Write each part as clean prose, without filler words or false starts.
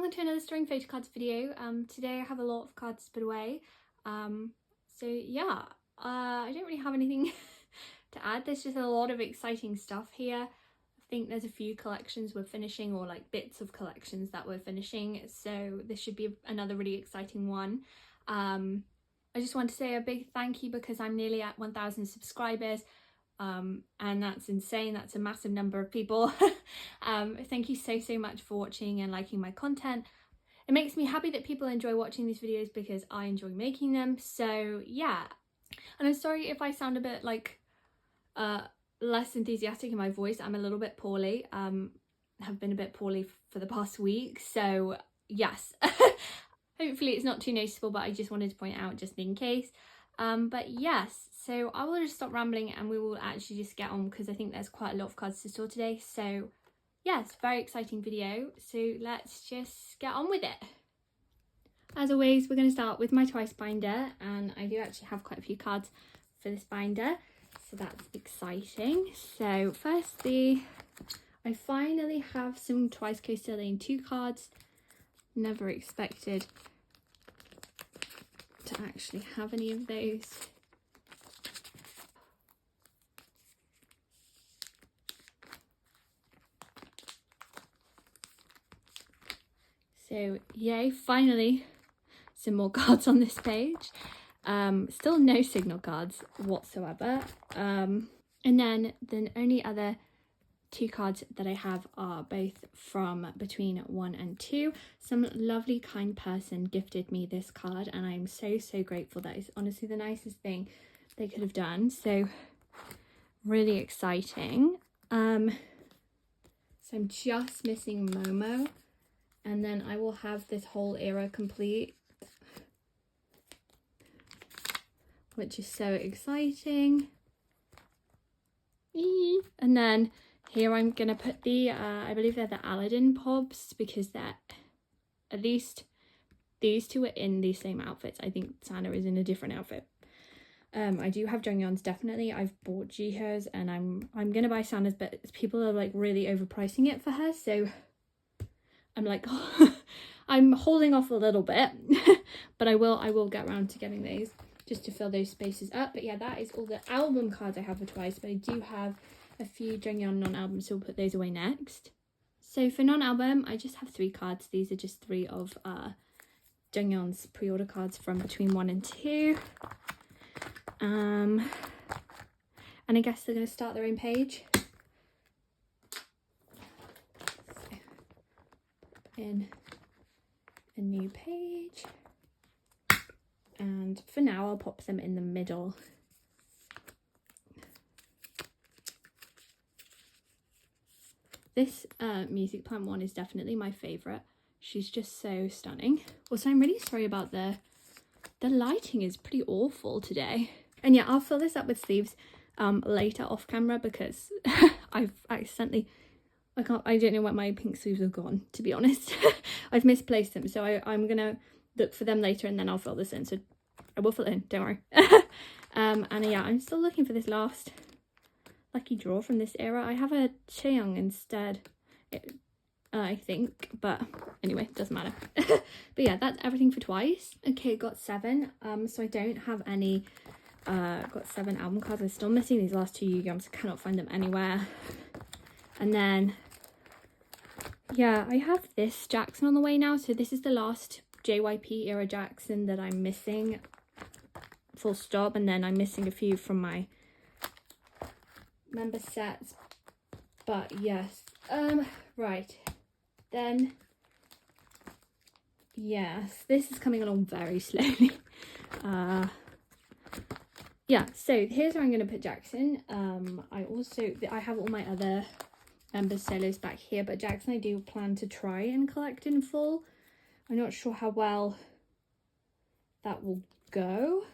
welcome to another Storing Photocards video. Today I have a lot of cards to put away. So yeah, I don't really have anything to add. There's just a lot of exciting stuff here. I think there's a few collections we're finishing, or like bits of collections that we're finishing, so this should be another really exciting one. I just want to say a big thank you because I'm nearly at 1,000 subscribers. And that's insane. That's a massive number of people. Thank you so much for watching and liking my content. It makes me happy that people enjoy watching these videos because I enjoy making them. So yeah, and I'm sorry if I sound a bit like less enthusiastic in my voice. I'm a little bit poorly. Have been a bit poorly for the past week, so yes. Hopefully it's not too noticeable, but I just wanted to point out just in case. But yes, so I will just stop rambling and we will actually just get on because I think there's quite a lot of cards to store today. So yes, very exciting video. So let's just get on with it. As always, we're going to start with my Twice binder, and I do actually have quite a few cards for this binder, so that's exciting. So firstly, I finally have some Twice Coaster Lane 2 cards. Never expected to actually have any of those. So yay, finally some more cards on this page. Still no signal cards whatsoever. And then the only other 2 cards that I have are both from between 1 and 2. Some lovely kind person gifted me this card and I'm so grateful. That is honestly the nicest thing they could have done. So really exciting. So I'm just missing Momo, and then I will have this whole era complete, which is so exciting. And then here I'm gonna put the I believe they're the Aladdin pobs, because they're, at least these two are in the same outfits. I think Sana is in a different outfit. I do have Jonghyun's definitely. I've bought Jiho's and I'm gonna buy Sana's, but people are like really overpricing it for her, so I'm like I'm holding off a little bit. But I will get around to getting those just to fill those spaces up. But yeah, that is all the album cards I have for Twice, but I do have a few Jonghyun non-album, so we'll put those away next. So for non-album, I just have 3 cards. These are just 3 of Jonghyun's pre-order cards from between 1 and 2. And I guess they're going to start their own page. So, in a new page. And for now, I'll pop them in the middle. This music plant one is definitely my favourite. She's just so stunning. Also, I'm really sorry about the lighting is pretty awful today. And yeah, I'll fill this up with sleeves later off camera because I've accidentally, I don't know where my pink sleeves have gone, to be honest. I've misplaced them, so I'm gonna look for them later and then I'll fill this in. So I will fill it in, don't worry. And yeah, I'm still looking for this last lucky draw from this era. I have a Chaeyoung instead, I think, but anyway, doesn't matter. But yeah, that's everything for Twice. Okay, got 7. So I don't have any got 7 album cards. I'm still missing these last 2 Yu-Gi-Ohs. I cannot find them anywhere. And then yeah, I have this Jackson on the way now. So this is the last JYP era Jackson that I'm missing, full stop. And then I'm missing a few from my member sets, but yes. Right then, yes, this is coming along very slowly. Yeah, so here's where I'm going to put Jackson. I have all my other member solos back here, but Jackson I do plan to try and collect in full. I'm not sure how well that will go,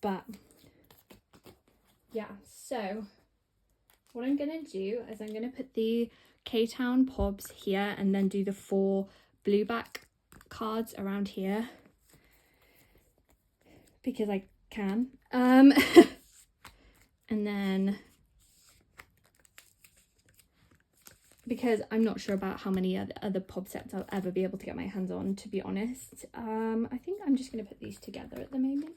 but yeah. So what I'm gonna do is I'm gonna put the K-Town pobs here and then do the 4 blue back cards around here because I can. And then because I'm not sure about how many other pop sets I'll ever be able to get my hands on, to be honest. I think I'm just going to put these together at the moment.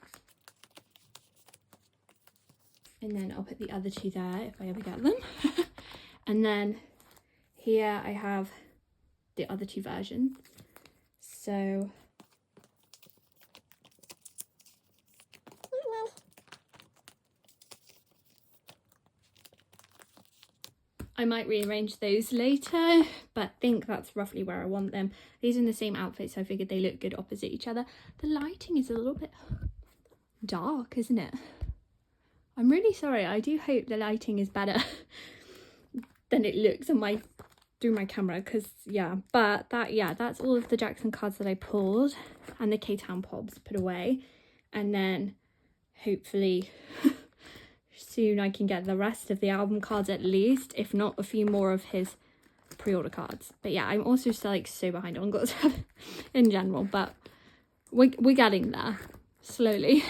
And then I'll put the other two there if I ever get them. And then here I have the other two versions. So I might rearrange those later, but I think that's roughly where I want them. These are in the same outfit, so I figured they look good opposite each other. The lighting is a little bit dark, isn't it? I'm really sorry. I do hope the lighting is better than it looks on through my camera, because yeah. But that's all of the Jackson cards that I pulled and the K-Town Pobs put away, and then hopefully soon I can get the rest of the album cards, at least, if not a few more of his pre-order cards. But yeah, I'm also still like so behind on God in general, but we're getting there slowly.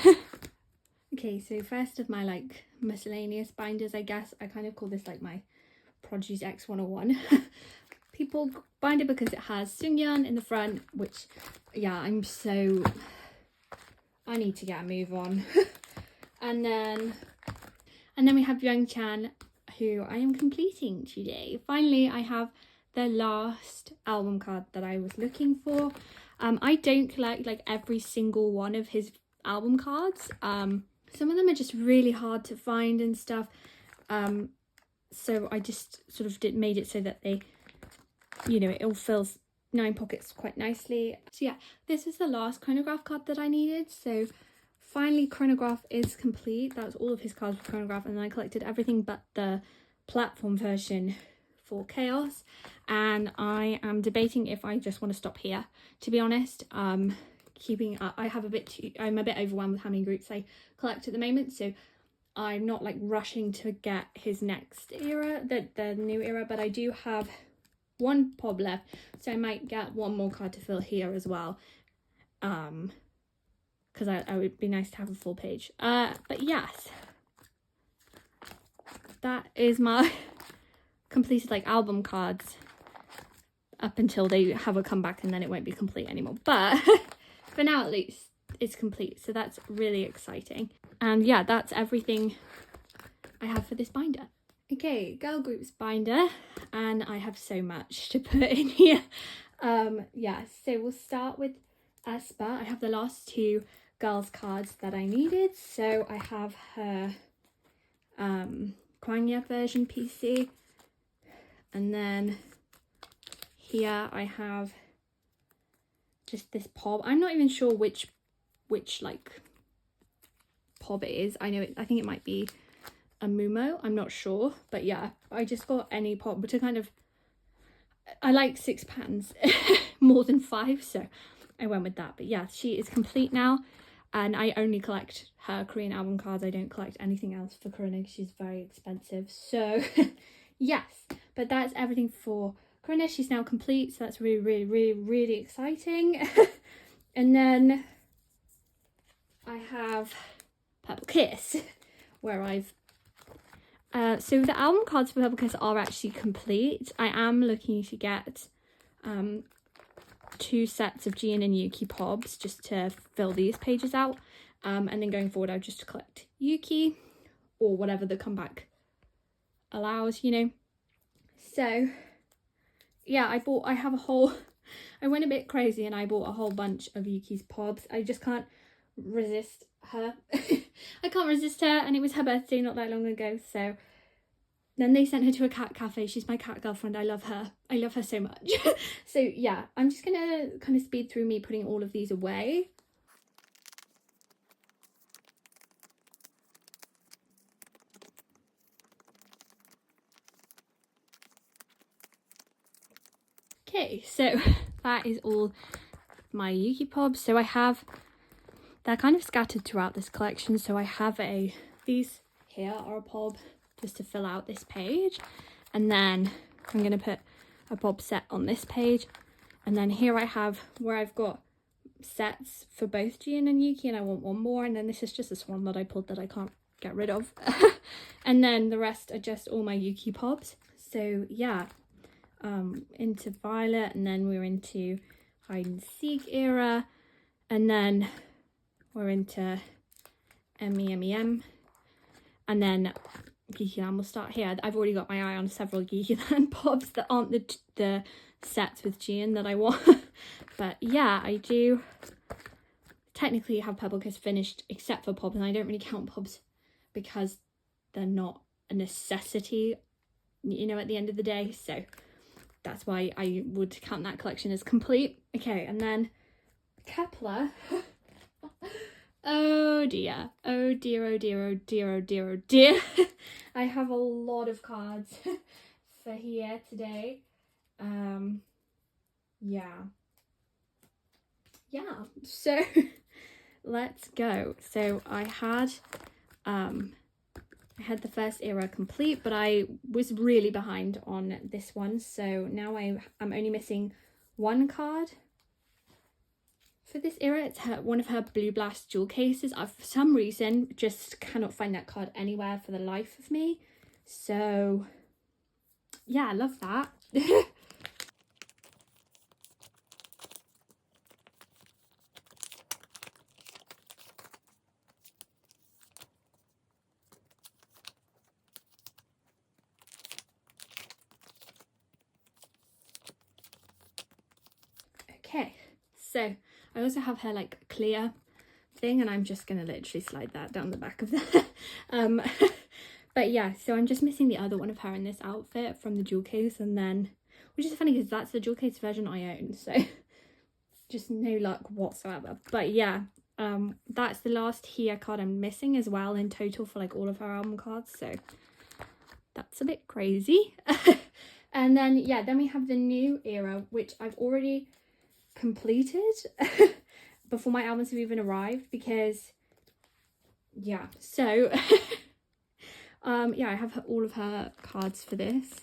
Okay, so first of my like miscellaneous binders, I guess. I kind of call this like my Produce X 101 people binder, because it has Sungyun in the front, which yeah, I need to get a move on. and then we have Young-chan, who I am completing today. Finally, I have the last album card that I was looking for. I don't collect like every single one of his album cards. Some of them are just really hard to find and stuff. So I just sort of made it so that they, you know, it all fills 9 pockets quite nicely. So yeah, this is the last chronograph card that I needed. So finally, chronograph is complete. That was all of his cards for chronograph, and then I collected everything but the platform version for Chaos. And I am debating if I just want to stop here, to be honest. Keeping up, I'm a bit overwhelmed with how many groups I collect at the moment, so I'm not like rushing to get his next era, the new era, but I do have 1 pob left, so I might get 1 more card to fill here as well. Because I would be nice to have a full page. But yes, that is my completed like album cards up until they have a comeback, and then it won't be complete anymore. But for now, at least, it's complete, so that's really exciting. And yeah, that's everything I have for this binder. Okay, girl groups binder, and I have so much to put in here. Yeah, so we'll start with Aespa. I have the last 2 girls cards that I needed. So I have her Kwangya version PC, and then here I have just this pob. I'm not even sure which like pob it is. I think it might be a Mumo, I'm not sure, but yeah, I just got any pob, but I like 6 patterns more than 5, so I went with that. But yeah, she is complete now, and I only collect her Korean album cards. I don't collect anything else for Corinna. She's very expensive, so yes. But that's everything for Corinna. She's now complete, so that's really exciting. And then I have Purple Kiss, where I've so the album cards for Purple Kiss are actually complete. I am looking to get 2 sets of Jian and Yuki pobs just to fill these pages out, and then going forward I'll just collect Yuki or whatever the comeback allows, you know. So yeah, I went a bit crazy and I bought a whole bunch of Yuki's pobs. I just can't resist her. I can't resist her, and it was her birthday not that long ago, so then they sent her to a cat cafe. She's my cat girlfriend. I love her so much. So yeah, I'm just gonna kind of speed through me putting all of these away. Okay, so that is all my Yuki pobs. So they're kind of scattered throughout this collection. So I have these here are a pob just to fill out this page, and then I'm going to put a pob set on this page, and then here I have where I've got sets for both Jian and Yuki, and I want 1 more, and then this is just this one that I pulled that I can't get rid of. And then the rest are just all my Yuki pobs. So yeah, into Violet, and then we're into hide and seek era, and then we're into MEMEM, and then Geeky Land will start here. I've already got my eye on several Geeky Land pops that aren't the sets with Gian that I want. But yeah, I do technically have Pebble Kiss finished except for Pobs, and I don't really count Pobs because they're not a necessity, you know, at the end of the day, so that's why I would count that collection as complete. Okay, and then Kepler. Oh dear, oh dear, oh dear, oh dear, oh dear, oh dear. I have a lot of cards for here today. Yeah, so let's go. So I had the first era complete, but I was really behind on this one, so now I'm only missing one card for this era. It's one of her Blue Blast jewel cases. I, for some reason, just cannot find that card anywhere for the life of me, so yeah, I love that. Okay, so I also have her like clear thing, and I'm just gonna literally slide that down the back of there. But yeah, so I'm just missing the other one of her in this outfit from the jewel case, and then, which is funny because that's the jewel case version I own, so just no luck whatsoever. But yeah, that's the last here card I'm missing as well in total for like all of her album cards, so that's a bit crazy. And then yeah, then we have the new era, which I've already completed before my albums have even arrived, because yeah, so yeah, I have all of her cards for this.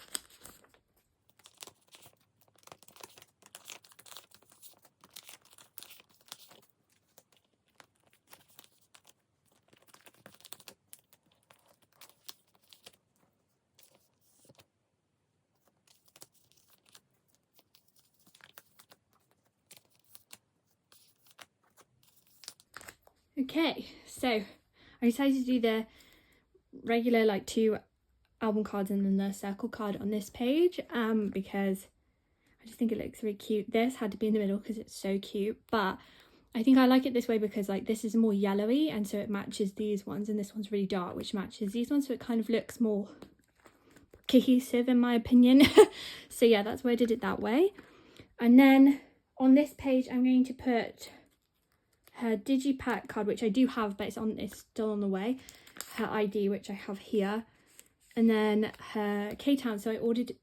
Okay, so I decided to do the regular like 2 album cards and then the circle card on this page, because I just think it looks really cute. This had to be in the middle because it's so cute, but I think I like it this way because like this is more yellowy, and so it matches these ones, and this one's really dark, which matches these ones, so it kind of looks more cohesive in my opinion. So yeah, that's why I did it that way. And then on this page I'm going to put her digipack card, which I do have, but it's still on the way, her ID, which I have here, and then her K-Town. So I ordered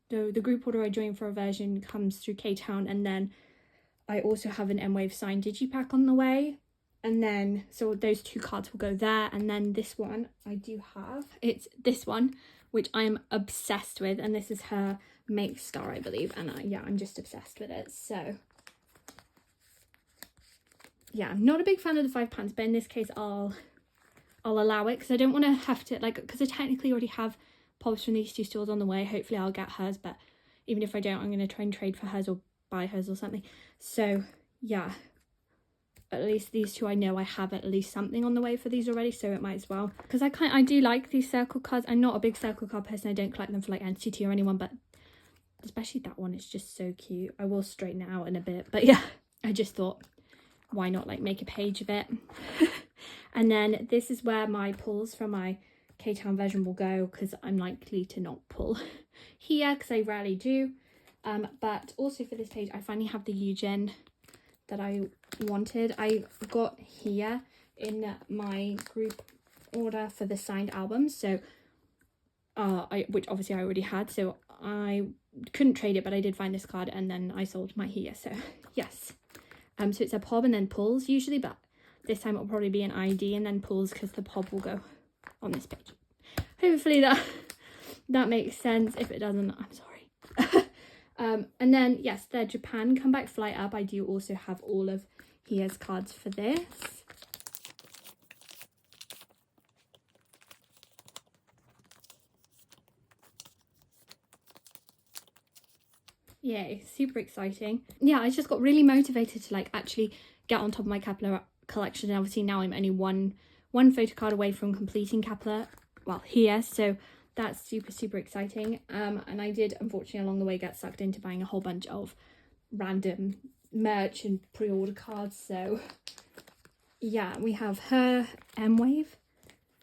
the group order I joined for a version comes through K-Town, and then I also have an M-Wave signed digipack on the way, and then so those 2 cards will go there. And then this one I do have, it's this one which I'm obsessed with, and this is her Make Star, I believe, and yeah, I'm just obsessed with it. So yeah, I'm not a big fan of the £5, but in this case I'll allow it because I don't want to have to, like, because I technically already have pops from these 2 stores on the way. Hopefully I'll get hers, but even if I don't, I'm going to try and trade for hers or buy hers or something. So yeah, at least these 2 I know I have at least something on the way for these already, so it might as well, because I do like these circle cards. I'm not a big circle card person. I don't collect them for like NCT or anyone, but especially that one is just so cute. I will straighten it out in a bit, but yeah, I just thought, why not like make a page of it. And then this is where my pulls from my K-Town version will go, because I'm likely to not pull here because I rarely do. But also for this page I finally have the Eugen that I wanted. I got here in my group order for the signed albums, so which obviously I already had, so I couldn't trade it, but I did find this card and then I sold my here. So yes, so it's a POB and then pulls usually, but this time it'll probably be an ID and then pulls because the POB will go on this page. Hopefully that makes sense. If it doesn't, I'm sorry. And then yes, the Japan comeback flight up, I do also have all of Hia's cards for this. Yay, super exciting. Yeah, I just got really motivated to like actually get on top of my Kepler collection. And obviously now I'm only one photo card away from completing Kepler, well, here, so that's super exciting. And I did unfortunately along the way get sucked into buying a whole bunch of random merch and pre-order cards. So yeah, we have her M-Wave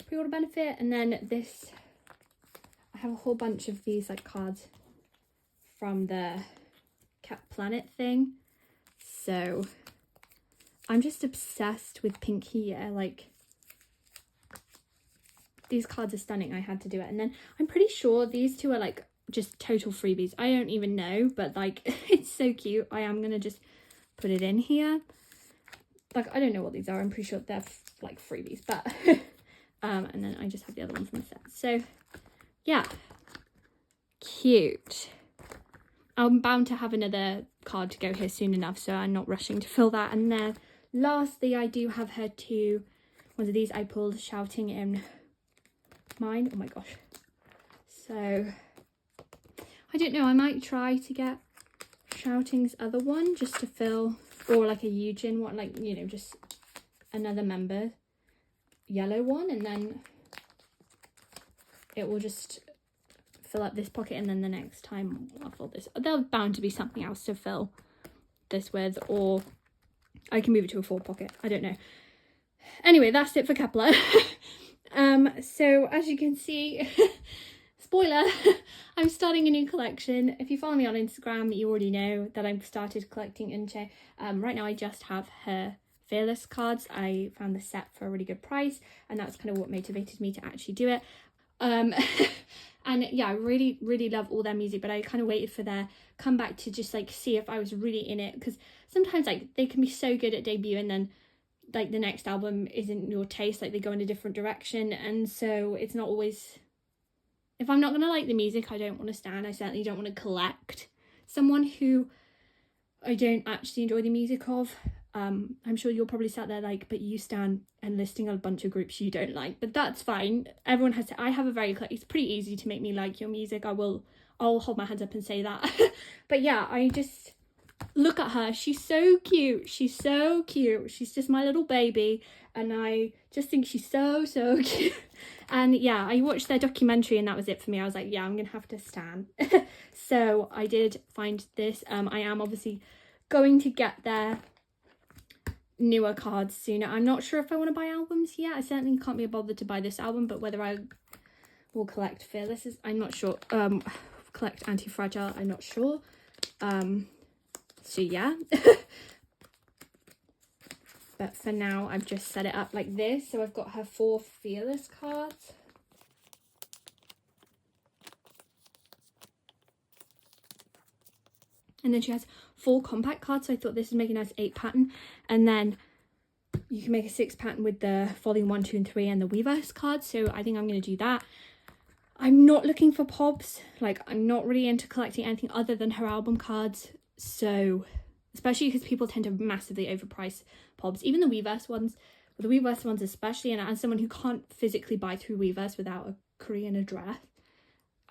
pre-order benefit, and then this, I have a whole bunch of these like cards from the Cat Planet thing. So I'm just obsessed with pink here. Like, these cards are stunning. I had to do it. And then I'm pretty sure these two are like just total freebies. I don't even know, but like it's so cute. I am gonna just put it in here. Like, I don't know what these are. I'm pretty sure they're like freebies, but and then I just have the other one from the set. So yeah, cute. I'm bound to have another card to go here soon enough, so I'm not rushing to fill that. And then lastly, I do have her two ones of these I pulled, Shouting in Mine. Oh my gosh. So I don't know, I might try to get Shouting's other one just to fill, or like a Eugene one, like, you know, just another member yellow one, and then it will just fill up this pocket, and then the next time I'll fill this. There's bound to be something else to fill this with, or I can move it to a 4 pocket. I don't know. Anyway, that's it for Kepler. So as you can see, spoiler, I'm starting a new collection. If you follow me on Instagram, you already know that I've started collecting Enhypen. Right now I just have her Fearless cards. I found the set for a really good price, and that's kind of what motivated me to actually do it. And yeah, I really love all their music, but I kind of waited for their comeback to just like see if I was really in it, because sometimes like they can be so good at debut and then like the next album isn't your taste, like they go in a different direction, and so it's not always, if I'm not gonna like the music, I don't want to stan. I certainly don't want to collect someone who I don't actually enjoy the music of. I'm sure you're probably sat there like, but you stan and listing a bunch of groups you don't like, but that's fine. Everyone has to, I have a very, it's pretty easy to make me like your music. I'll hold my hands up and say that. But yeah, I just look at her. She's so cute. She's so cute. She's just my little baby, and I just think she's so cute. And yeah, I watched their documentary and that was it for me. I was like, yeah, I'm gonna have to stan. So I did find this. I am obviously going to get their newer cards sooner. I'm not sure if I want to buy albums yet. I certainly can't be bothered to buy this album, but whether I will collect Fearless is, I'm not sure. Collect Anti-Fragile, I'm not sure. So yeah. But for now, I've just set it up like this. So I've got her 4 Fearless cards. And then she has 4 compact cards. So I thought this would make a nice 8 pattern. And then you can make a 6 pattern with the volume 1, 2, and 3 and the Weverse cards. So I think I'm going to do that. I'm not looking for pobs. Like, I'm not really into collecting anything other than her album cards. So, especially because people tend to massively overprice pobs. Even the Weverse ones. Well, the Weverse ones especially. And as someone who can't physically buy through Weverse without a Korean address,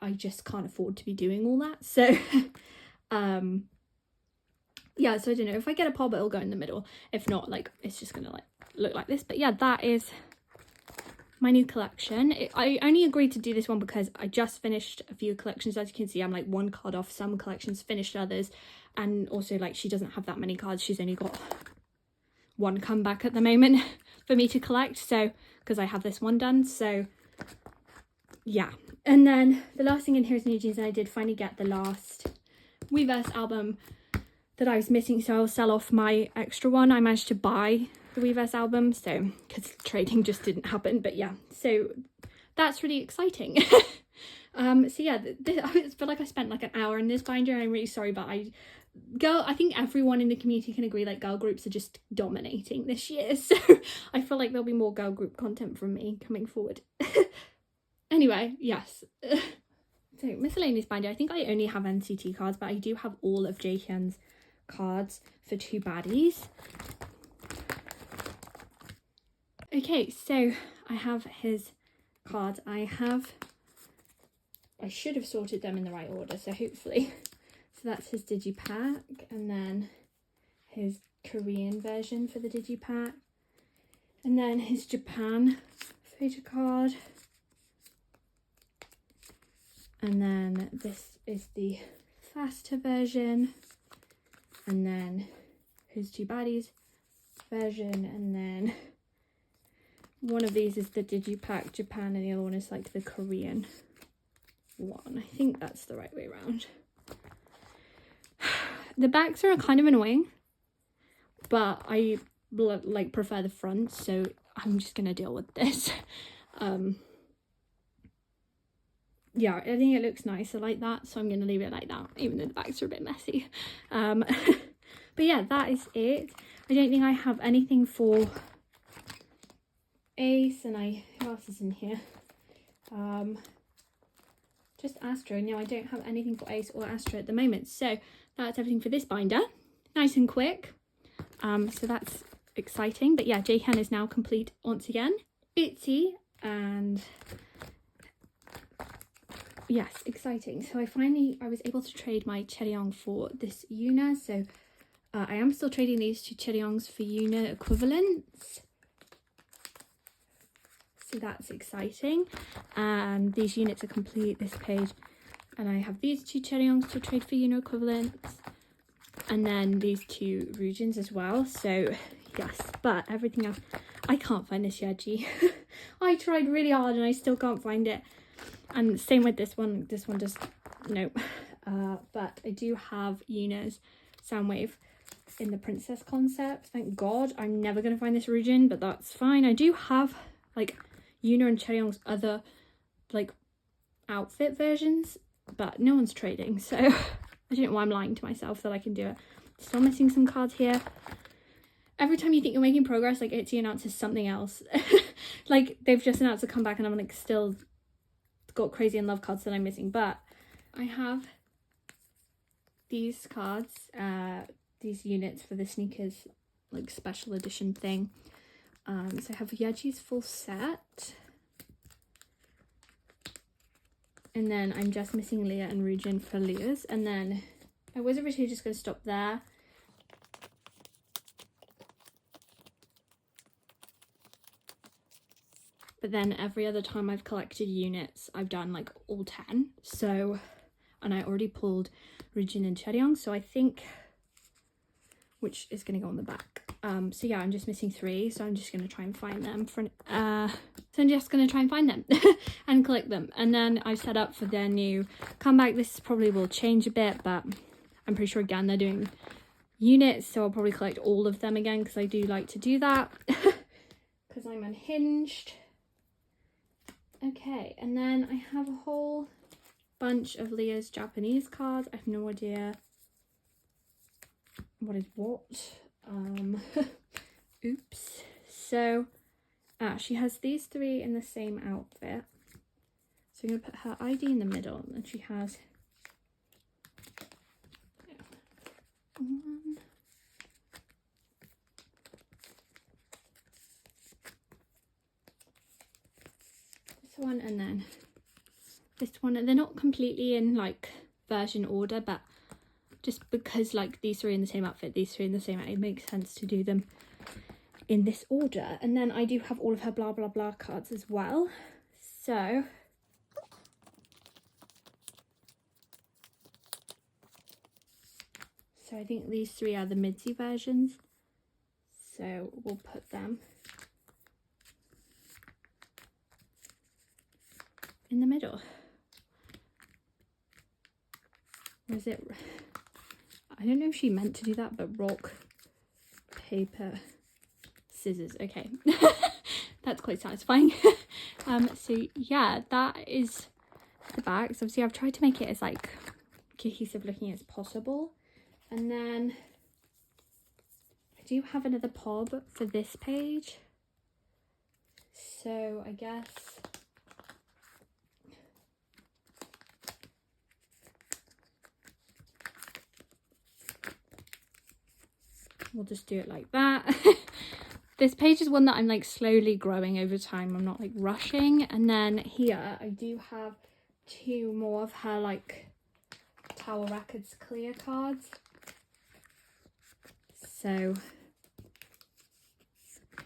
I just can't afford to be doing all that. So, yeah, so I don't know. If I get a pob, it'll go in the middle. If not, like, it's just gonna like look like this. But yeah, that is my new collection. I only agreed to do this one because I just finished a few collections. As you can see, I'm like 1 card off some collections, finished others, and also like she doesn't have that many cards. She's only got 1 comeback at the moment for me to collect, so because I have this one done. So yeah, and then the last thing in here is New Jeans, and I did finally get the last Weverse album that I was missing, so I'll sell off my extra one. I managed to buy the Weverse album, so because trading just didn't happen. But yeah, so that's really exciting. So yeah, I feel like I spent like an hour in this binder. I'm really sorry, but I think everyone in the community can agree, like, girl groups are just dominating this year, so I feel like there'll be more girl group content from me coming forward. Anyway, yes. So miscellaneous binder, I think I only have NCT cards, but I do have all of Jaehyun's cards for 2 baddies. Okay, so I have his cards. I should have sorted them in the right order, so hopefully So that's his digipack, and then his Korean version for the digipack, and then his Japan photo card, and then this is the faster version, and then his two baddies version, and then one of these is the digipack Japan and the other one is like the Korean one. I think that's the right way around. The backs are kind of annoying, but I like prefer the front, so I'm just gonna deal with this. Yeah, I think it looks nice. I like that, so I'm gonna leave it like that, even though the backs are a bit messy. But yeah, that is it. I don't think I have anything for Ace, and who else is in here? Just Astro. No, I don't have anything for Ace or Astro at the moment. So that's everything for this binder. Nice and quick. So that's exciting. But yeah, J-Can is now complete once again. Itzy, and yes, exciting. So I was able to trade my Cheryong for this Yuna. So I am still trading these two Cheryongs for Yuna equivalents. So that's exciting, and these units are complete, this page, and I have these two Cheryongs to trade for Uno equivalents, and then these two Rujins as well. So yes, but everything else, I can't find this Jorgie. I tried really hard and I still can't find it, and same with this one just nope. But I do have Yuna's Soundwave in the princess concept. Thank God. I'm never gonna find this Rujin, but that's fine. I do have like Yuna and Cheryong's other like outfit versions, but no one's trading, so I don't know why I'm lying to myself that I can do it. Still missing some cards here. Every time you think you're making progress, like Itzy announces something else. Like they've just announced a comeback and I'm like still got Crazy in Love cards that I'm missing. But I have these cards, these units for the sneakers like special edition thing. So I have Jorgie's full set, and then I'm just missing Leah and Rujin for Leah's, and then I was originally just going to stop there, but then every other time I've collected units I've done like all 10, so, and I already pulled Rujin and Cheryong, so I think, which is going to go on the back. So yeah, I'm just missing 3, so I'm just going to try and find them and collect them. And then I've set up for their new comeback. This probably will change a bit, but I'm pretty sure again they're doing units, so I'll probably collect all of them again because I do like to do that because I'm unhinged. Okay, and then I have a whole bunch of Leah's Japanese cards. I have no idea what is what. Oops. So she has these 3 in the same outfit, so I'm gonna put her ID in the middle, and then she has this one and then this one, and they're not completely in like version order, but just because like these 3 in the same outfit, these 3 in the same outfit, it makes sense to do them in this order. And then I do have all of her blah blah blah cards as well. So I think these 3 are the Mitzi versions. So we'll put them in the middle. Was it? I don't know if she meant to do that, but rock, paper, scissors. Okay. That's quite satisfying. So yeah, that is the back. So obviously I've tried to make it as like cohesive looking as possible. And then I do have another pob for this page. So I guess we'll just do it like that. This page is one that I'm like slowly growing over time. I'm not like rushing. And then here I do have 2 more of her like Tower Records clear cards. So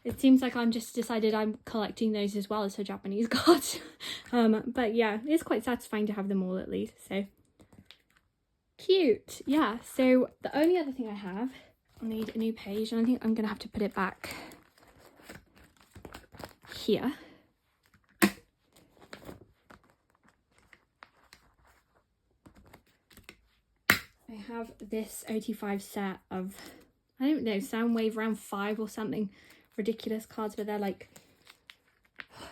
it seems like I'm just decided I'm collecting those as well as her Japanese cards. But yeah, it's quite satisfying to have them all at least. So cute. Yeah, so the only other thing I have, I'll need a new page, and I think I'm gonna have to put it back here. I have this OT5 set of, I don't know, Soundwave round 5 or something ridiculous cards, but they're like,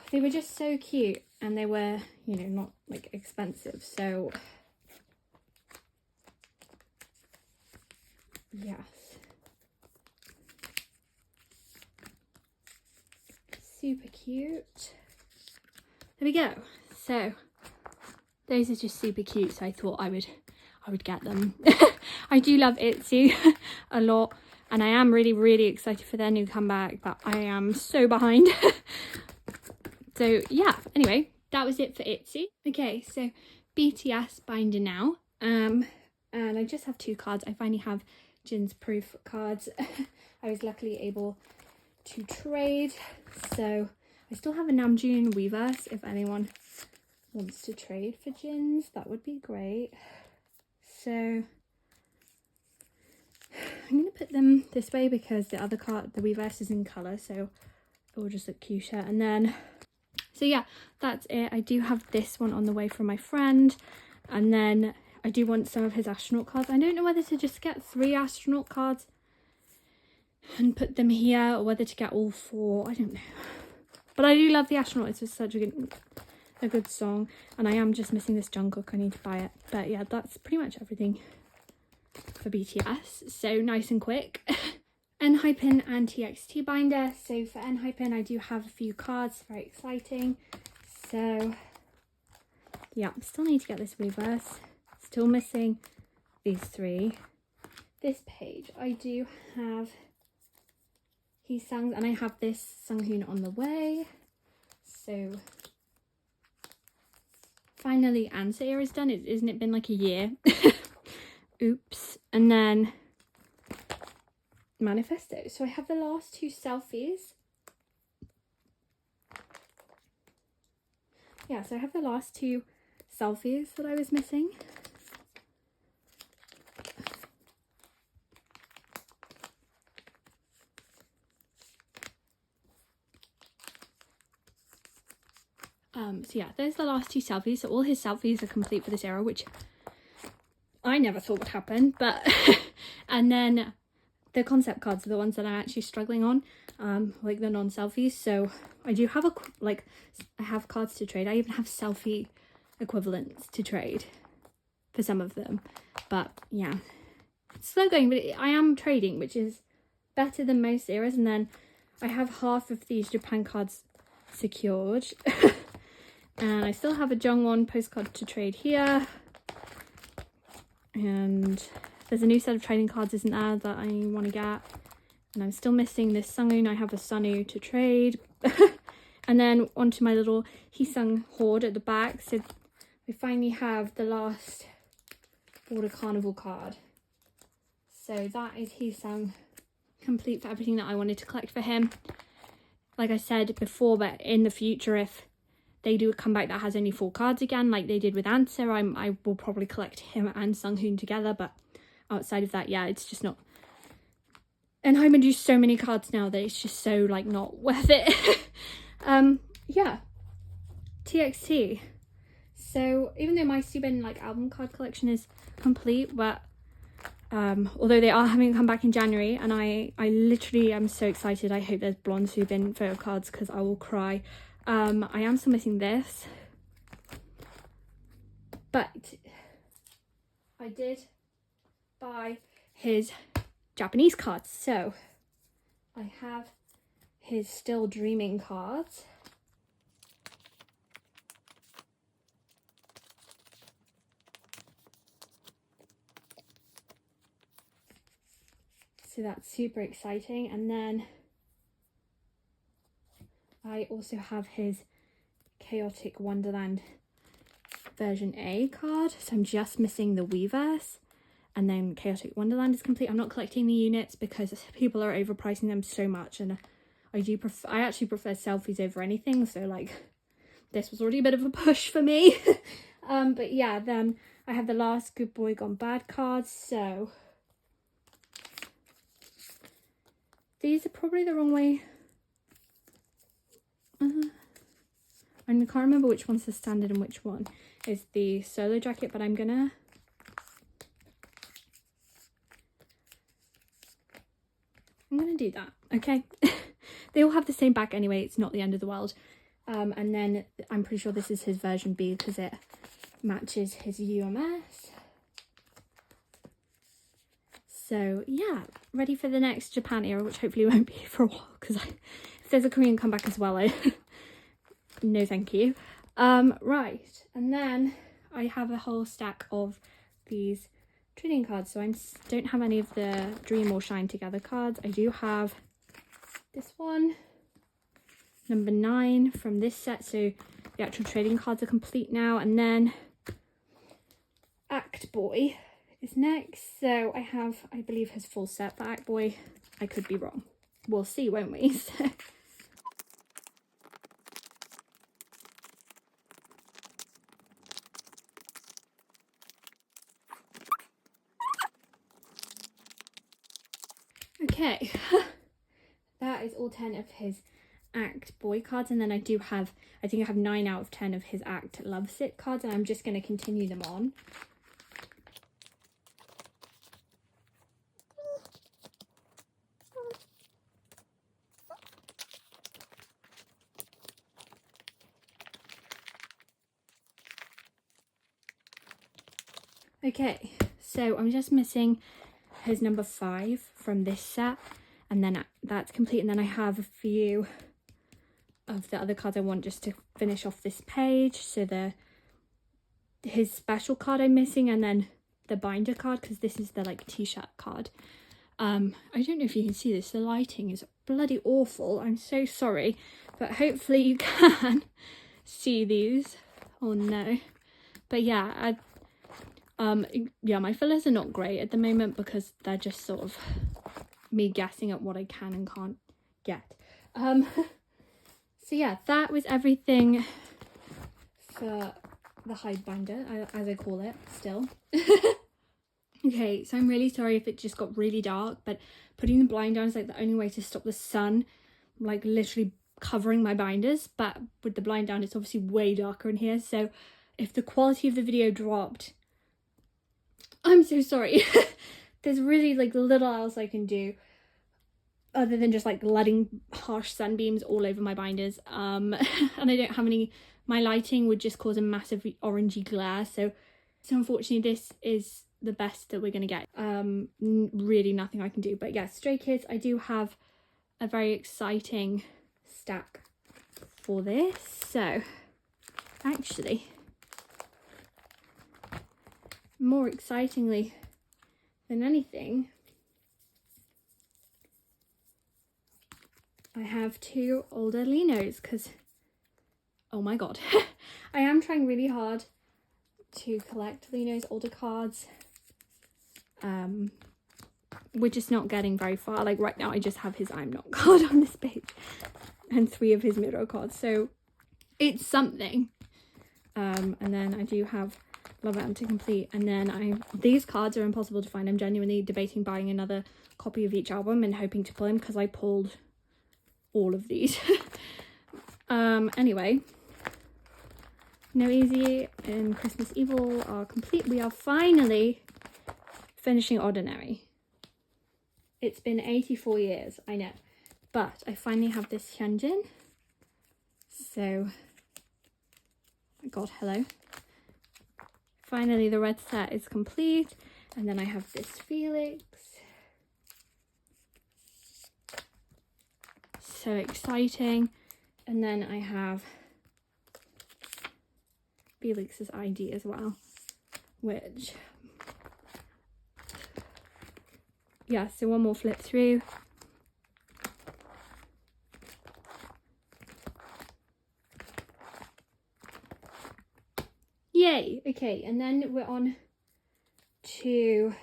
they were just so cute, and they were, you know, not like expensive. So yes, super cute. There we go. So those are just super cute, so I thought I would get them. I do love Itzy a lot, and I am really excited for their new comeback, but I am so behind. So yeah, anyway, that was it for Itzy. Okay, so BTS binder now, and I just have 2 cards. I finally have Jin's proof cards. I was luckily able to trade, so I still have a Namjoon Weverse. If anyone wants to trade for Jin's, that would be great. So I'm going to put them this way because the other card, the Weverse, is in colour, so it will just look cuter. And then, so yeah, that's it. I do have this one on the way from my friend, and then I do want some of his astronaut cards. I don't know whether to just get 3 astronaut cards and put them here, or whether to get all 4. I don't know, but I do love the astronaut. It's just such a good song, and I am just missing this Jungkook. I need to buy it. But yeah, that's pretty much everything for BTS, so nice and quick. Enhypen and TXT binder. So for Enhypen, I do have a few cards, very exciting. So yeah, still need to get this Weverse. Still missing these 3. This page, I do have Heesang's, and I have this Sunghoon on the way. So finally Answer era is done. Isn't it been like a year? Oops. And then Manifesto. So I have the last 2 selfies. Yeah, so I have the last 2 selfies that I was missing. So yeah, there's the last 2 selfies. So all his selfies are complete for this era, which I never thought would happen. But and then the concept cards are the ones that I'm actually struggling on, like the non-selfies. So I do have I have cards to trade. I even have selfie equivalents to trade for some of them. But yeah, it's slow going, but I am trading, which is better than most eras. And then I have half of these Japan cards secured. And I still have a Jungwon postcard to trade here. And there's a new set of trading cards, isn't there, that I want to get. And I'm still missing this Sunghoon. I have a Sunu to trade. And then onto my little Heesang hoard at the back. So we finally have the last Border Carnival card. So that is Heesang complete for everything that I wanted to collect for him. Like I said before, but in the future, if they do a comeback that has only 4 cards again, like they did with Answer, I will probably collect him and Sunghoon together. But outside of that, yeah, it's just not. And Enhypen do so many cards now that it's just so like not worth it. Yeah, TXT. So even though my Subin like album card collection is complete, but although they are having a comeback in January, and I literally am so excited. I hope there's blonde Subin photo cards because I will cry. I am still missing this, but I did buy his Japanese cards. So I have his Still Dreaming cards. So that's super exciting. And then I also have his Chaotic Wonderland version A card, so I'm just missing the Weverse, and then Chaotic Wonderland is complete. I'm not collecting the units because people are overpricing them so much, and I actually prefer selfies over anything, so like this was already a bit of a push for me. But yeah, then I have the last Good Boy Gone Bad cards, so these are probably the wrong way. I can't remember which one's the standard and which one is the solo jacket, but I'm gonna do that, okay? They all have the same back anyway, it's not the end of the world. And then I'm pretty sure this is his version B because it matches his UMS. So yeah, ready for the next Japan era, which hopefully won't be for a while, because if there's a Korean comeback as well, no thank you. Right, and then I have a whole stack of these trading cards. So I don't have any of the Dream or Shine Together cards. I do have this one, number 9 from this set, so the actual trading cards are complete now. And then Act Boy is next, so I have, I believe, his full set for Act Boy. I could be wrong, we'll see, won't we? So okay, that is all 10 of his Act Boy cards, and then I think I have 9 out of 10 of his Act Lovesick cards, and I'm just going to continue them on. Okay, so I'm just missing his number 5 from this set, and then that's complete, and then I have a few of the other cards I want just to finish off this page. So his special card I'm missing, and then the binder card, because this is the like t-shirt card. I don't know if you can see this, the lighting is bloody awful, I'm so sorry, but hopefully you can see these. Oh no. But yeah, yeah, my fillers are not great at the moment because they're just sort of me guessing at what I can and can't get. So yeah, that was everything for the hide binder, as I call it still. Okay, so I'm really sorry if it just got really dark, but putting the blind down is like the only way to stop the sun like literally covering my binders. But with the blind down, it's obviously way darker in here, so if the quality of the video dropped, I'm so sorry. There's really like little else I can do other than just like letting harsh sunbeams all over my binders, and I don't have any, my lighting would just cause a massive orangey glare, so unfortunately this is the best that we're gonna get. Really nothing I can do. But yeah, Stray Kids, I do have a very exciting stack for this. So actually, more excitingly than anything, I have 2 older Linos, because oh my god, I am trying really hard to collect Lino's older cards. We're just not getting very far. Like right now I just have his I'm Not card on this page and 3 of his Miro cards, so it's something. And then I do have Love It to complete, and then these cards are impossible to find. I'm genuinely debating buying another copy of each album and hoping to pull him, because I pulled all of these. Anyway, No Easy and Christmas Evil are complete. We are finally finishing Ordinary. It's been 84 years, I know, but I finally have this Hyunjin. So, oh my god, hello. Finally the red set is complete, and then I have this Felix. So exciting. And then I have Felix's ID as well, which, yeah, so one more flip through. Yay! Okay, and then we're on to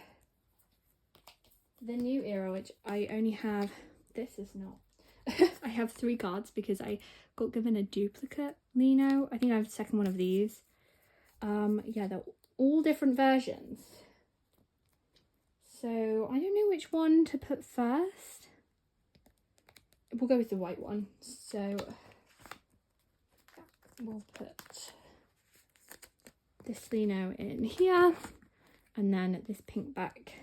the new era, which I only have, this is not, I have 3 cards because I got given a duplicate Lino. I think I have the second one of these. Yeah, they're all different versions. So I don't know which one to put first. We'll go with the white one. So we'll put this Lino in here, and then this pink back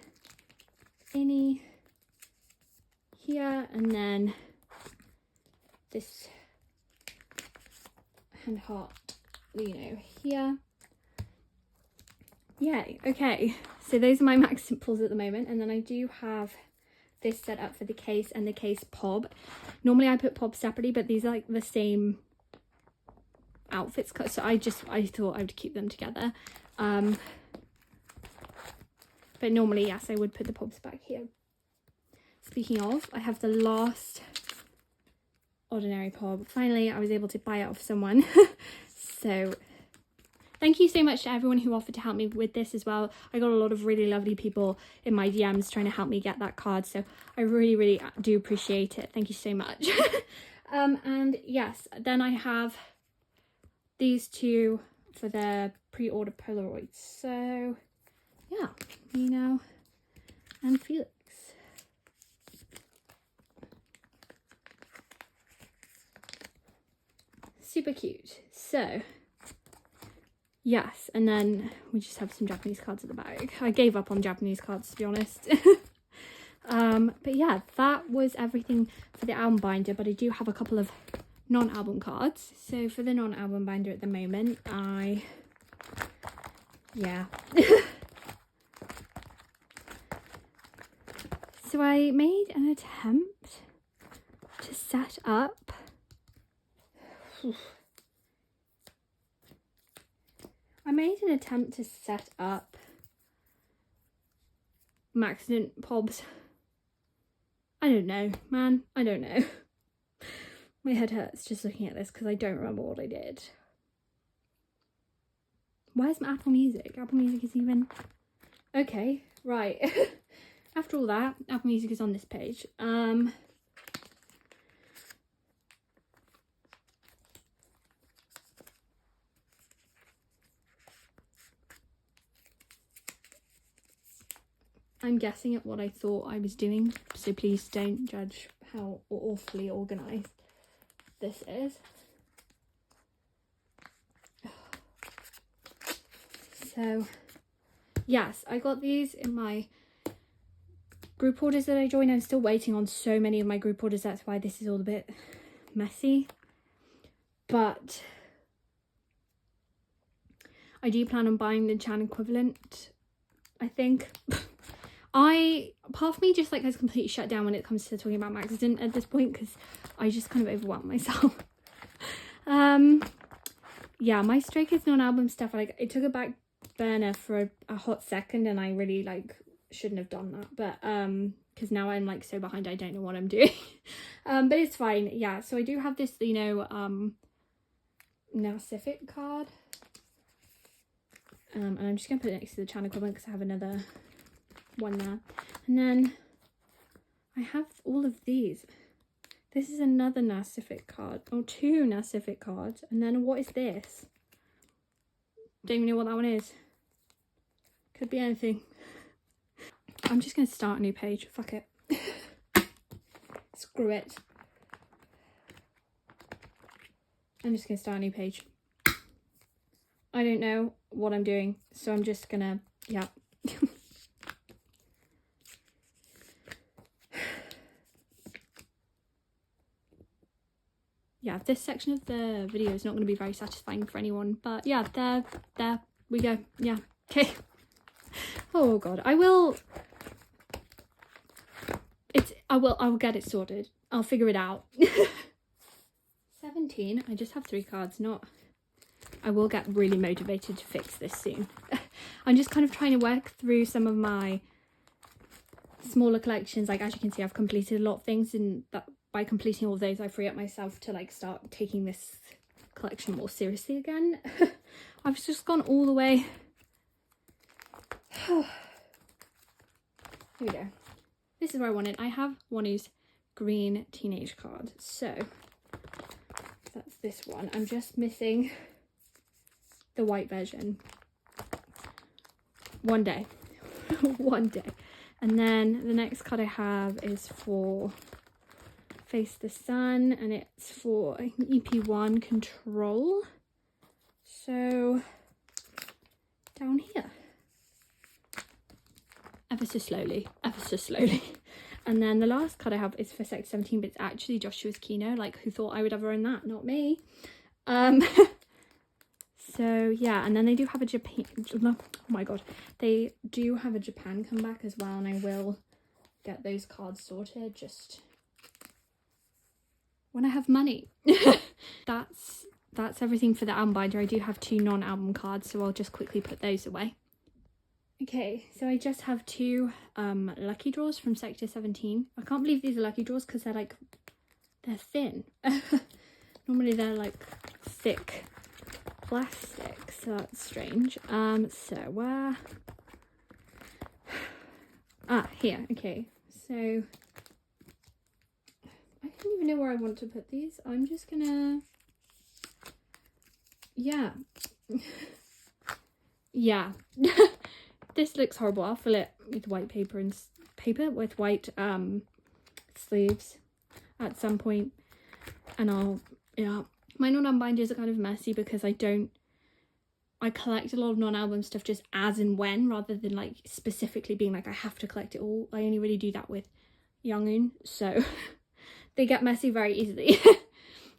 innie here, and then this hand heart Lino here. Yay, okay, so those are my max simples at the moment, and then I do have this set up for the case and the case pob. Normally I put pob separately, but these are like the same outfits, so I thought I would keep them together. But normally, yes, I would put the pobs back here. Speaking of, I have the last ordinary pob. Finally, I was able to buy it off someone. So thank you so much to everyone who offered to help me with this as well. I got a lot of really lovely people in my DMs trying to help me get that card, so I really do appreciate it. Thank you so much. And yes, then I have these 2 for the pre-order Polaroids. So yeah, Lino and Felix. Super cute. So yes, and then we just have some Japanese cards at the back. I gave up on Japanese cards, to be honest. But yeah, that was everything for the album binder, but I do have a couple of non-album cards. So for the non-album binder at the moment, so I made an attempt to set up Maxident pobs. I don't know, man. I don't know. My head hurts just looking at this because I don't remember what I did. Where's my Apple Music? Apple Music is even... Okay, right. After all that, Apple Music is on this page. I'm guessing at what I thought I was doing, so please don't judge how awfully organised this is. So yes, I got these in my group orders that I joined. I'm still waiting on so many of my group orders, that's why this is all a bit messy, but I do plan on buying the Chan equivalent, I think. Part of me just like has completely shut down when it comes to talking about Maxident at this point, because I just kind of overwhelmed myself. Yeah, my Stray Kids non-album stuff, like, it took a back burner for a hot second, and I really like shouldn't have done that, but because now I'm like so behind I don't know what I'm doing. But it's fine. Yeah, so I do have this, you know, Nacific card, and I'm just gonna put it next to the Chan equivalent because I have another one there, and then I have all of these. This is another Nacific card, or 2 Nacific cards, and then what is this? Don't even know what that one is. Could be anything. I'm just gonna start a new page. Fuck it. Screw it. I'm just gonna start a new page. I don't know what I'm doing, so I'm just gonna, yeah. Yeah, this section of the video is not going to be very satisfying for anyone, but yeah, there we go. Yeah, okay. Oh god, I will get it sorted. I'll figure it out. 17. I just have 3 cards, not... I will get really motivated to fix this soon. I'm just kind of trying to work through some of my smaller collections. Like, as you can see, I've completed a lot of things, and that by completing all of those, I free up myself to like start taking this collection more seriously again. I've just gone all the way. Here we go. This is where I wanted. I have Wanu's green teenage card. So that's this one. I'm just missing the white version. One day. One day. And then the next card I have is for Face the Sun, and it's for, I think, EP1 Control. So down here. Ever so slowly, ever so slowly. And then the last card I have is for Sector 17, but it's actually Joshua's Kino. Like, who thought I would ever own that? Not me. So yeah, and then they do have a Japan, oh my god, they do have a Japan comeback as well, and I will get those cards sorted just when I have money. That's everything for the album binder. I do have 2 non-album cards, so I'll just quickly put those away. Okay, so I just have 2 lucky draws from Sector 17. I can't believe these are lucky draws because they're thin. Normally they're like thick plastic, so that's strange. So where? Here. Okay, so I don't even know where I want to put these. I'm just gonna, yeah. This looks horrible. I'll fill it with white paper and with white sleeves at some point, and I'll, yeah. My non-album binders are kind of messy because I collect a lot of non-album stuff just as and when, rather than like specifically being like I have to collect it all. I only really do that with Youngoon, so they get messy very easily.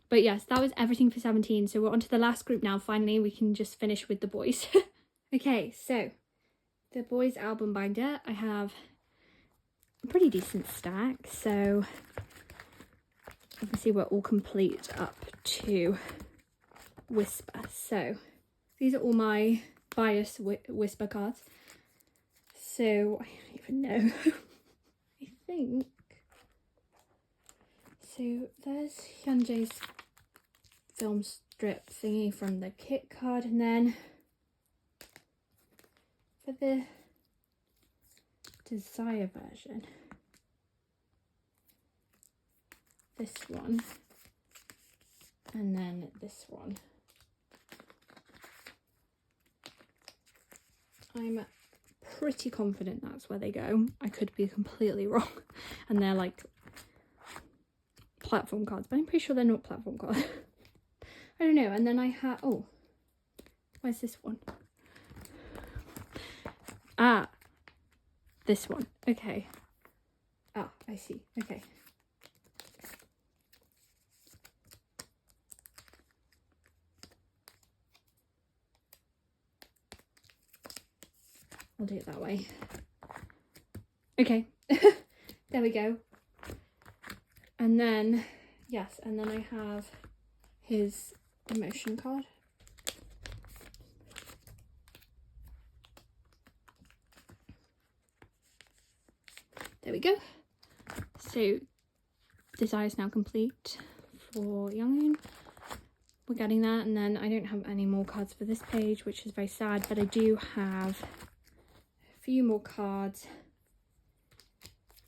But yes, that was everything for 17. So we're on to the last group now. Finally, we can just finish with the Boyz. Okay, so the Boyz album binder, I have a pretty decent stack. So obviously we're all complete up to Whisper. So these are all my bias Whisper cards. So I don't even know. I think. So there's Hyunjae's film strip thingy from the kit card, and then for the Desire version, this one, and then this one. I'm pretty confident that's where they go. I could be completely wrong, and they're like platform cards, but I'm pretty sure they're not platform cards. I don't know. And then I have, oh, where's this one? This one. Okay. I see. Okay. I'll do it that way. Okay. There we go. And then, yes, and then I have his emotion card. There we go. So, Desire is now complete for Youngoon. We're getting that, and then I don't have any more cards for this page, which is very sad, but I do have a few more cards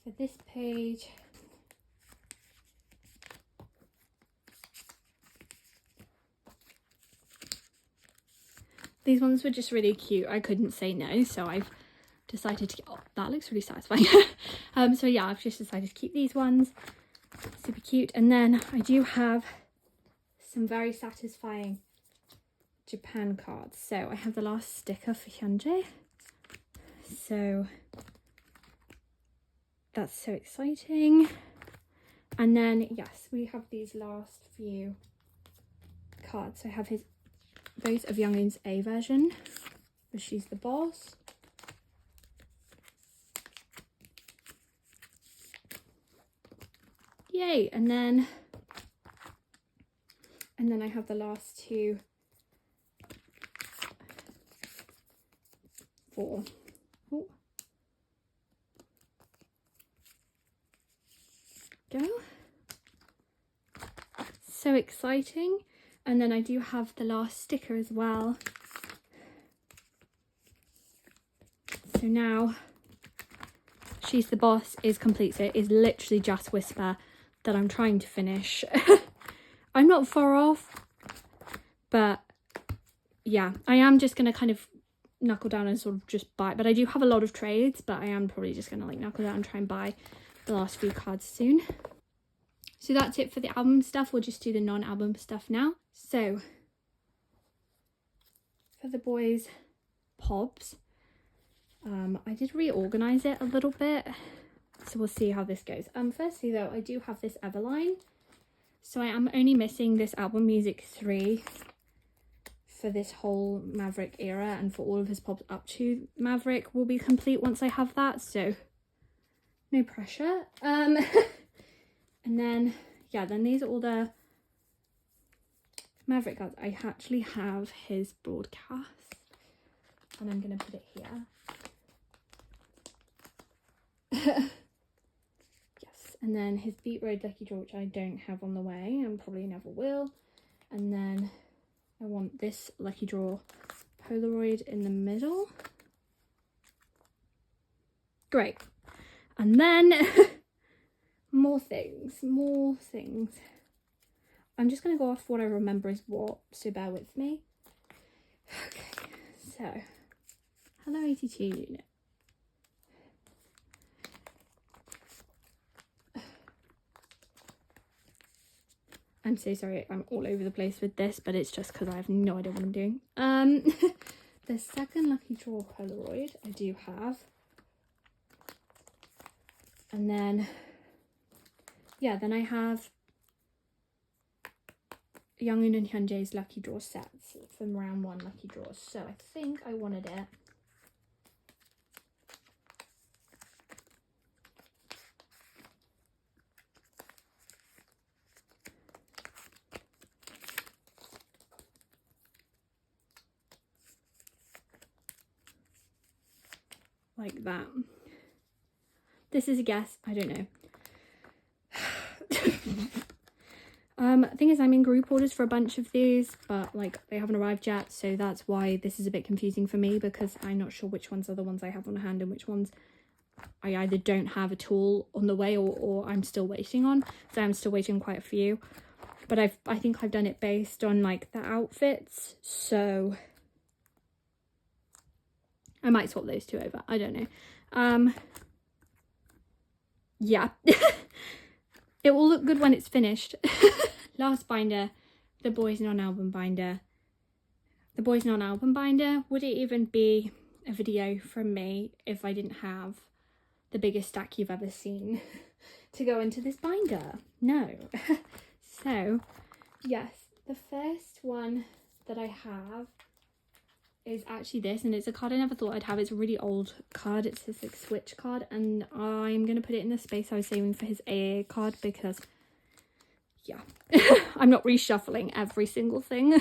for this page. These ones were just really cute. I couldn't say no, so I've decided to, oh, that looks really satisfying. So yeah, I've just decided to keep these ones. Super cute. And then I do have some very satisfying Japan cards. So I have the last sticker for Hyunjae. So that's so exciting. And then, yes, we have these last few cards. So I have his Vote of Youngoon's A version, where she's the boss. Yay! And then I have the last 2 for, oh, go. So exciting. And then I do have the last sticker as well So now She's the Boss is complete. So it is literally just Whisper that I'm trying to finish. I'm not far off, but yeah, I am just going to kind of knuckle down and sort of just buy. But I do have a lot of trades, but I am probably just going to like knuckle down and try and buy the last few cards soon. So that's it for the album stuff. We'll just do the non-album stuff now. So for the Boyz Pobs, I did reorganize it a little bit, so we'll see how this goes. Firstly though, I do have this Everline, so I am only missing this album Music 3 for this whole Maverick era, and for all of his Pobs up to Maverick will be complete once I have that, so no pressure. And then yeah, then these are all the Maverick cards. I actually have his broadcast, and I'm gonna put it here. Yes, and then his Beat Road Lucky Draw, which I don't have on the way and probably never will. And then I want this Lucky Draw Polaroid in the middle. Great. And then more things. I'm just going to go off what I remember is what, so bear with me. Okay, so Hello 82 unit. I'm so sorry, I'm all over the place with this, but it's just because I have no idea what I'm doing. The second Lucky Draw Polaroid I do have. And then, yeah, then I have Young and Hyunjae's Lucky Draw sets from round 1 Lucky Draws. So I think I wanted it like that. This is a guess, I don't know. Thing is, I'm in group orders for a bunch of these, but like they haven't arrived yet, so that's why this is a bit confusing for me, because I'm not sure which ones are the ones I have on hand and which ones I either don't have at all on the way or I'm still waiting on. So I'm still waiting on quite a few, but I think I've done it based on like the outfits, so I might swap those two over, I don't know. Yeah. It will look good when it's finished. Last binder, the Boyz non-album binder. The Boyz non-album binder, would it even be a video from me if I didn't have the biggest stack you've ever seen to go into this binder? No. So, yes, the first one that I have is actually this, and it's a card I never thought I'd have. It's a really old card. It's his like Switch card, and I'm gonna put it in the space I was saving for his AA card because yeah, I'm not reshuffling every single thing.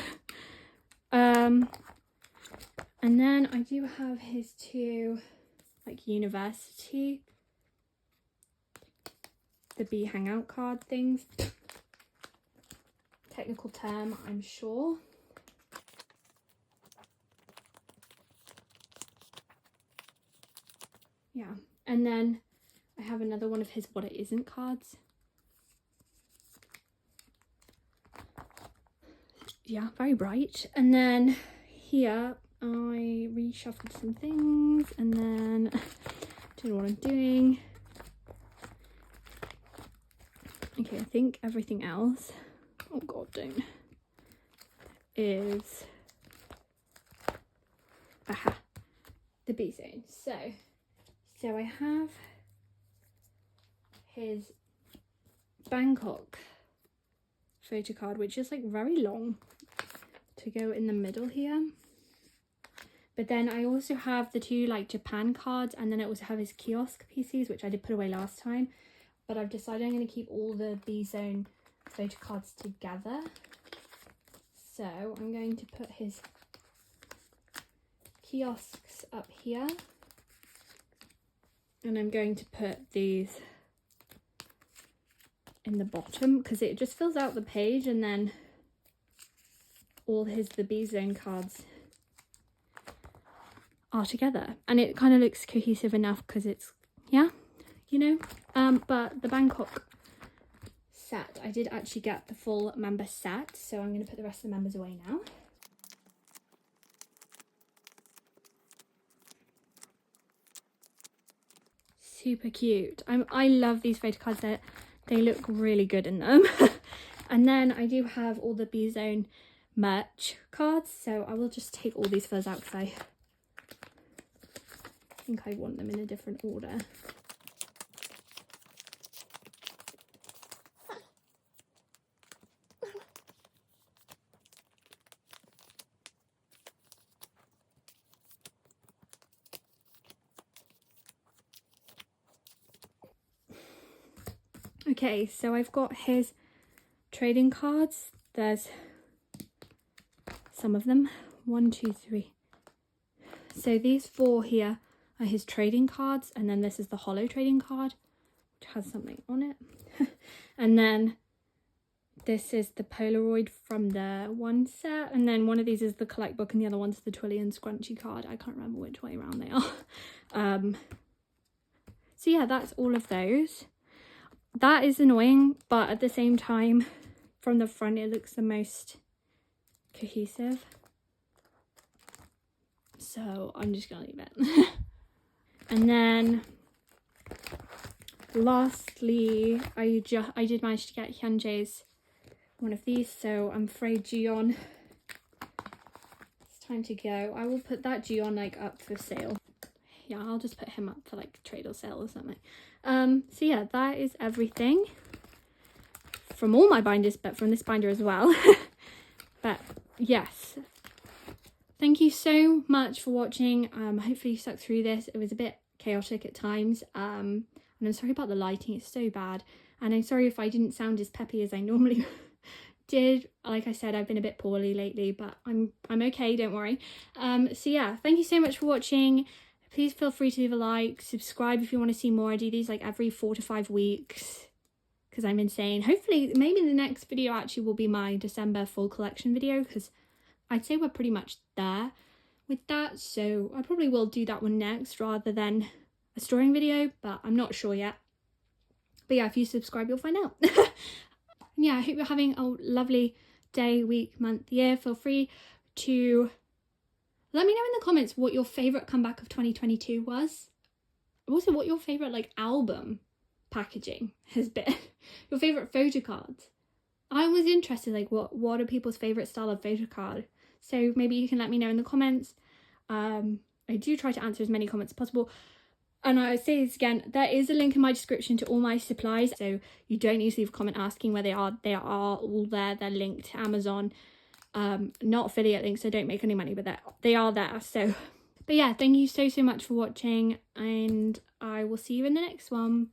And then I do have his two like university, the B Hangout card things. Technical term, I'm sure. Yeah, and then I have another one of his What It Isn't cards. Yeah, very bright. And then here I reshuffled some things, and then don't know what I'm doing. Okay, I think everything else, oh god, don't, is aha, the B zone. So I have his Bangkok photo card, which is like very long to go in the middle here. But then I also have the two like Japan cards, and then I also have his kiosk PCs, which I did put away last time. But I've decided I'm going to keep all the B zone photo cards together. So I'm going to put his kiosks up here. And I'm going to put these in the bottom because it just fills out the page, and then all the B zone cards are together, and it kind of looks cohesive enough because it's, yeah, you know. But the Bangkok set, I did actually get the full member set, so I'm going to put the rest of the members away now. Super cute. I love these photo cards. They look really good in them. And then I do have all the B-Zone merch cards, so I will just take all these furs out because I think I want them in a different order. Okay, so I've got his trading cards. There's some of them. 1, 2, 3. So these 4 here are his trading cards, and then this is the holo trading card, which has something on it. And then this is the Polaroid from the one set, and then one of these is the collect book, and the other one's the Twilly and Scrunchy card. I can't remember which way around they are. So yeah, that's all of those. That is annoying, but at the same time, from the front it looks the most cohesive. So I'm just gonna leave it. And then lastly, I did manage to get Hyunjae's one of these, so I'm afraid Jiyeon, it's time to go. I will put that Jiyeon like up for sale. Yeah, I'll just put him up for like trade or sale or something. So yeah, that is everything from all my binders, but from this binder as well. But yes, thank you so much for watching. Hopefully you stuck through this. It was a bit chaotic at times, and I'm sorry about the lighting, it's so bad, and I'm sorry if I didn't sound as peppy as I normally did. Like I said, I've been a bit poorly lately, but I'm okay, don't worry. So yeah, thank you so much for watching. Please feel free to leave a like, subscribe if you want to see more. I do these like every 4 to 5 weeks because I'm insane. Hopefully, maybe the next video actually will be my December full collection video, because I'd say we're pretty much there with that. So I probably will do that one next rather than a storing video, but I'm not sure yet. But yeah, if you subscribe, you'll find out. Yeah, I hope you're having a lovely day, week, month, year. Feel free to let me know in the comments what your favourite comeback of 2022 was. Also, what your favourite like album packaging has been. Your favourite photo cards. I was interested, like what are people's favourite style of photo card? So maybe you can let me know in the comments. I do try to answer as many comments as possible. And I say this again, there is a link in my description to all my supplies, so you don't need to leave a comment asking where they are. They are all there. They're linked to Amazon. Not affiliate links, so don't make any money, but they are there. So, but yeah, thank you so much for watching, and I will see you in the next one.